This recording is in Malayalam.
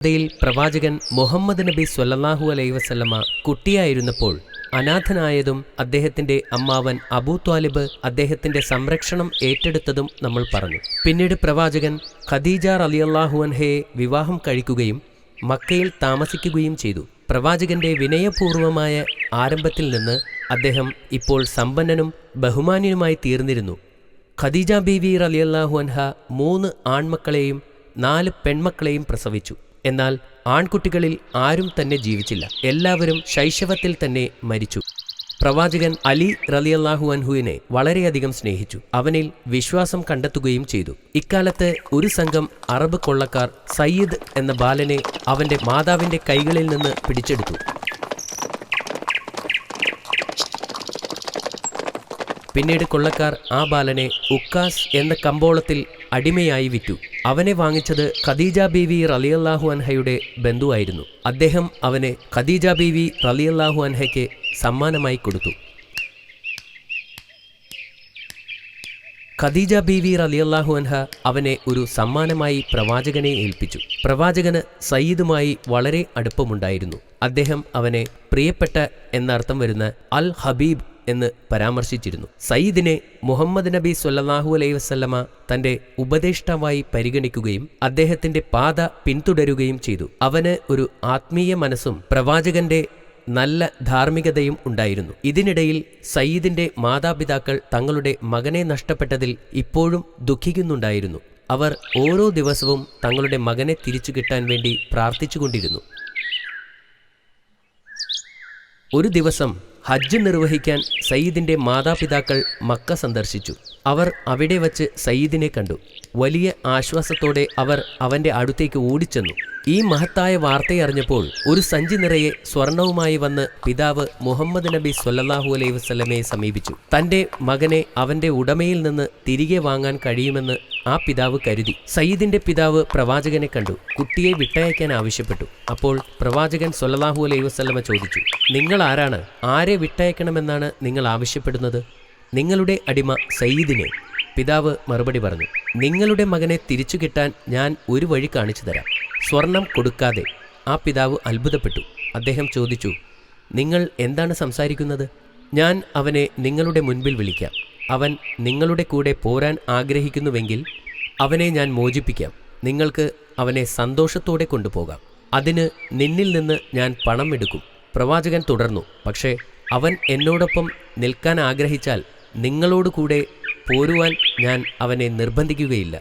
യിൽ പ്രവാചകൻ മുഹമ്മദ് നബി സ്വല്ലല്ലാഹു അലൈഹി വസല്ലമ കുട്ടിയായിരുന്നപ്പോൾ അനാഥനായതും അദ്ദേഹത്തിന്റെ അമ്മാവൻ അബൂ ത്വാലിബ് അദ്ദേഹത്തിന്റെ സംരക്ഷണം ഏറ്റെടുത്തതും നമ്മൾ പറഞ്ഞു. പിന്നീട് പ്രവാചകൻ ഖദീജ റളിയല്ലാഹു അൻഹയെ വിവാഹം കഴിക്കുകയും മക്കയിൽ താമസിക്കുകയും ചെയ്തു. പ്രവാചകന്റെ വിനയപൂർവമായ ആരംഭത്തിൽ നിന്ന് അദ്ദേഹം ഇപ്പോൾ സമ്പന്നനും ബഹുമാന്യനുമായി തീർന്നിരുന്നു. ഖദീജ ബീവി റളിയല്ലാഹു അൻഹ 3 ആൺമക്കളെയും 4 പെൺമക്കളെയും പ്രസവിച്ചു. എന്നാൽ ആൺകുട്ടികളിൽ ആരും തന്നെ ജീവിച്ചില്ല. എല്ലാവരും ശൈശവത്തിൽ തന്നെ മരിച്ചു. പ്രവാചകൻ അലി റളിയല്ലാഹു അൻഹുവിനെ വളരെയധികം സ്നേഹിച്ചു. അവനിൽ വിശ്വാസം കണ്ടെത്തുകയും ചെയ്തു. ഇക്കാലത്ത് ഒരു സംഘം അറബ് കൊള്ളക്കാർ സയ്യിദ് എന്ന ബാലനെ അവന്റെ മാതാവിന്റെ കൈകളിൽ നിന്ന് പിടിച്ചെടുത്തു. പിന്നീട് കൊള്ളക്കാർ ആ ബാലനെ ഉക്കാസ് എന്ന കമ്പോളത്തിൽ അടിമയായി വിറ്റു. അവനെ വാങ്ങിച്ചത് ഖദീജ ബീവി റളിയല്ലാഹു അൻഹയുടെ ബന്ധുവായിരുന്നു. അദ്ദേഹം അവനെ ഖദീജ ബീവി റളിയല്ലാഹു അൻഹയ്ക്ക് സമ്മാനമായി കൊടുത്തു. ഖദീജ ബീവി റളിയല്ലാഹു അൻഹ അവനെ ഒരു സമ്മാനമായി പ്രവാചകനെ ഏൽപ്പിച്ചു. പ്രവാചകന് സയ്യിദുമായി വളരെ അടുപ്പമുണ്ടായിരുന്നു. അദ്ദേഹം അവനെ പ്രിയപ്പെട്ട എന്നർത്ഥം വരുന്ന അൽ ഹബീബ് എന്ന് പരാമർശിച്ചിരുന്നു. സയ്യിദിനെ മുഹമ്മദ് നബി സ്വല്ലല്ലാഹു അലൈഹി വസല്ലമ തന്റെ ഉപദേഷ്ടാവായി പരിഗണിക്കുകയും അദ്ദേഹത്തിന്റെ പാത പിന്തുടരുകയും ചെയ്തു. അവന് ഒരു ആത്മീയ മനസ്സും പ്രവാചകന്റെ നല്ല ധാർമ്മികതയും ഉണ്ടായിരുന്നു. ഇതിനിടയിൽ സയ്യിദിന്റെ മാതാപിതാക്കൾ തങ്ങളുടെ മകനെ നഷ്ടപ്പെട്ടതിൽ ഇപ്പോഴും ദുഃഖിക്കുന്നുണ്ടായിരുന്നു. അവർ ഓരോ ദിവസവും തങ്ങളുടെ മകനെ തിരിച്ചു കിട്ടാൻ വേണ്ടി പ്രാർത്ഥിച്ചുകൊണ്ടിരുന്നു. ഒരു ദിവസം ഹജ്ജ് നിർവഹിക്കാൻ സയ്യിദിന്റെ മാതാപിതാക്കൾ മക്ക സന്ദർശിച്ചു. അവർ അവിടെ വച്ച് സയ്യിദിനെ കണ്ടു. വലിയ ആശ്വാസത്തോടെ അവർ അവന്റെ അടുത്തേക്ക് ഓടിച്ചെന്നു. ഈ മഹത്തായ വാർത്തയറിഞ്ഞപ്പോൾ ഒരു സഞ്ചി നിറയെ സ്വർണവുമായി വന്ന് പിതാവ് മുഹമ്മദ് നബി സ്വല്ലല്ലാഹു അലൈഹി വസല്ലമയെ സമീപിച്ചു. തന്റെ മകനെ അവന്റെ ഉടമയിൽ നിന്ന് തിരികെ വാങ്ങാൻ കഴിയുമെന്ന് ആ പിതാവ് കരുതി. സയ്യിദിന്റെ പിതാവ് പ്രവാചകനെ കണ്ടു. കുട്ടിയെ വിട്ടയക്കാൻ ആവശ്യപ്പെട്ടു. അപ്പോൾ പ്രവാചകൻ സ്വല്ലല്ലാഹു അലൈഹി വസല്ലമ ചോദിച്ചു, നിങ്ങൾ ആരാണ്? ആരെ വിട്ടയക്കണമെന്നാണ് നിങ്ങൾ ആവശ്യപ്പെടുന്നത്? നിങ്ങളുടെ അടിമ സയ്യിദിനെ. പിതാവ് മറുപടി പറഞ്ഞു, നിങ്ങളുടെ മകനെ തിരിച്ചു കിട്ടാൻ ഞാൻ ഒരു വഴി കാണിച്ചു തരാം. സ്വർണം കൊടുക്കാതെ. ആ പിതാവ് അത്ഭുതപ്പെട്ടു. അദ്ദേഹം ചോദിച്ചു, നിങ്ങൾ എന്താണ് സംസാരിക്കുന്നത്? ഞാൻ അവനെ നിങ്ങളുടെ മുൻപിൽ വിളിക്കാം. അവൻ നിങ്ങളുടെ കൂടെ പോരാൻ ആഗ്രഹിക്കുന്നുവെങ്കിൽ അവനെ ഞാൻ മോചിപ്പിക്കാം. നിങ്ങൾക്ക് അവനെ സന്തോഷത്തോടെ കൊണ്ടുപോകാം. അതിന് നിന്നിൽ നിന്ന് ഞാൻ പണം എടുക്കും. പ്രവാചകൻ തുടർന്നു, പക്ഷേ അവൻ എന്നോടൊപ്പം നിൽക്കാൻ ആഗ്രഹിച്ചാൽ നിങ്ങളോട് കൂടെ പോരുവാൻ ഞാൻ അവനെ നിർബന്ധിക്കുകയില്ല.